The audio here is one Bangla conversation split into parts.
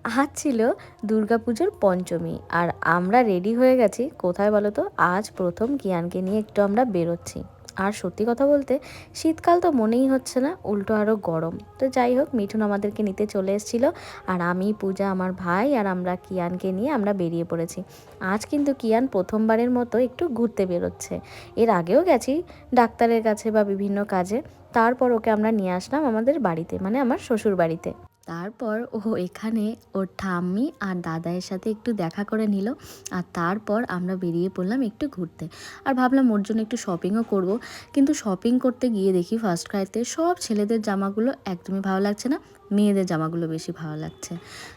আজ ছিল দুর্গাপুজোর পঞ্চমী, আর আমরা রেডি হয়ে গেছি কোথায় বলো তো? আজ প্রথম কিয়ানকে নিয়ে একটু আমরা বেরোচ্ছি। আর সত্যি কথা বলতে শীতকাল তো মনেই হচ্ছে না, উল্টো আরও গরম। তো যাই হোক, মিঠুন আমাদেরকে নিতে চলে এসেছিলো, আর আমি, পূজা, আমার ভাই আর আমরা কিয়ানকে নিয়ে আমরা বেরিয়ে পড়েছি। আজ কিন্তু কিয়ান প্রথমবারের মতো একটু ঘুরতে বেরোচ্ছে। এর আগেও গেছি ডাক্তারের কাছে বা বিভিন্ন কাজে, তারপর ওকে আমরা নিয়ে আসলাম আমাদের বাড়িতে, মানে আমার শ্বশুর বাড়িতে। তারপর ও এখানে ওর ঠাম্মি আর দাদায়ের সাথে একটু দেখা করে নিল, আর তারপর আমরা বেরিয়ে পড়লাম একটু ঘুরতে। আর ভাবলাম ওর জন্য একটু শপিংও করব, কিন্তু শপিং করতে গিয়ে দেখি ফার্স্ট ক্রাইতে সব ছেলেদের জামাগুলো একদমই ভালো লাগছে না, মেয়েদের জামাগুলো বেশি ভালো লাগছে।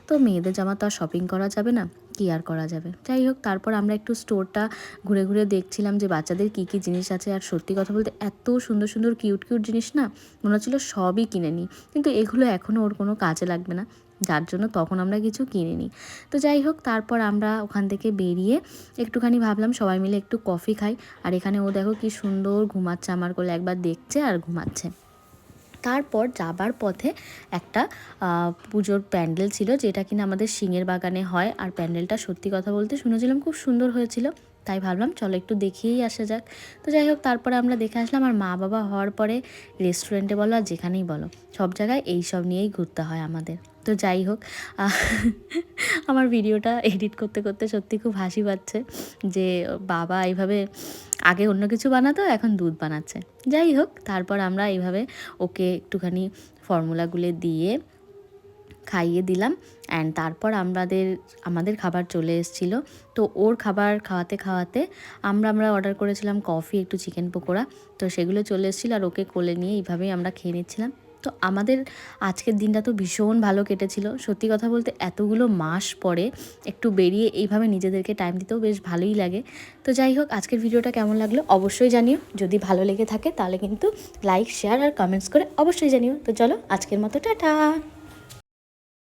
তো মেয়েদের জামা তো আর শপিং করা যাবে না, কী আর করা যাবে। যাই হোক, তারপর আমরা একটু স্টোরটা ঘুরে ঘুরে দেখছিলাম যে বাচ্চাদের কী কী জিনিস আছে। আর সত্যি কথা বলতে এত সুন্দর সুন্দর কিউট কিউট জিনিস না, মনে হচ্ছিলো সবই কিনে নিই, কিন্তু এগুলো এখনও ওর কোনো কাজে লাগবে না, যার জন্য তখন আমরা কিছু কিনিনি। তো যাই হোক, তারপর আমরা ওখান থেকে বেরিয়ে একটুখানি ভাবলাম সবাই মিলে একটু কফি খাই। আর এখানে ও দেখো কি সুন্দর ঘুমাচ্ছে, আমার কোলে একবার দেখছে আর ঘুমাচ্ছে। তারপর যাবার পথে একটা পুজোর প্যান্ডেল ছিল, যেটা কিনা আমাদের সিংয়ের বাগানে হয়। আর প্যান্ডেলটা সত্যি কথা বলতে শুনেছিলাম খুব সুন্দর হয়েছিল, তাই ভাবলাম চলো একটু দেখিয়েই আসা যাক। তো যাই হোক, তারপরে আমরা দেখে আসলাম। আর মা বাবা হওয়ার পরে রেস্টুরেন্টে বলো আর যেখানেই বলো, সব জায়গায় এই সব নিয়েই ঘুরতে হয় আমাদের। তো যাই হোক, আমার ভিডিওটা এডিট করতে করতে সত্যি খুব হাসি পাচ্ছে যে বাবা এইভাবে আগে অন্য কিছু বানাতো, এখন দুধ বানাচ্ছে। যাই হোক, তারপর আমরা এইভাবে ওকে একটুখানি ফর্মুলাগুলো দিয়ে খাইয়ে দিলাম। অ্যান্ড তারপর আমাদের খাবার চলে এসেছিলো। তো ওর খাবার খাওয়াতে খাওয়াতে আমরা অর্ডার করেছিলাম কফি, একটু চিকেন পকোড়া, তো সেগুলো চলে এসেছিলো। আর ওকে কোলে নিয়ে এইভাবেই আমরা খেয়ে নিচ্ছিলাম। তো আমাদের আজকের দিনটা তো ভীষণ ভালো কেটেছিল। সত্যি কথা বলতে এতগুলো মাস পরে একটু বেরিয়ে এইভাবে নিজেদেরকে টাইম দিতেও বেশ ভালোই লাগে। তো যাই হোক, আজকের ভিডিওটা কেমন লাগলো অবশ্যই জানিও। যদি ভালো লেগে থাকে তাহলে কিন্তু লাইক, শেয়ার আর কমেন্টস করে অবশ্যই জানিও। তো চলো, আজকের মতো টাটা।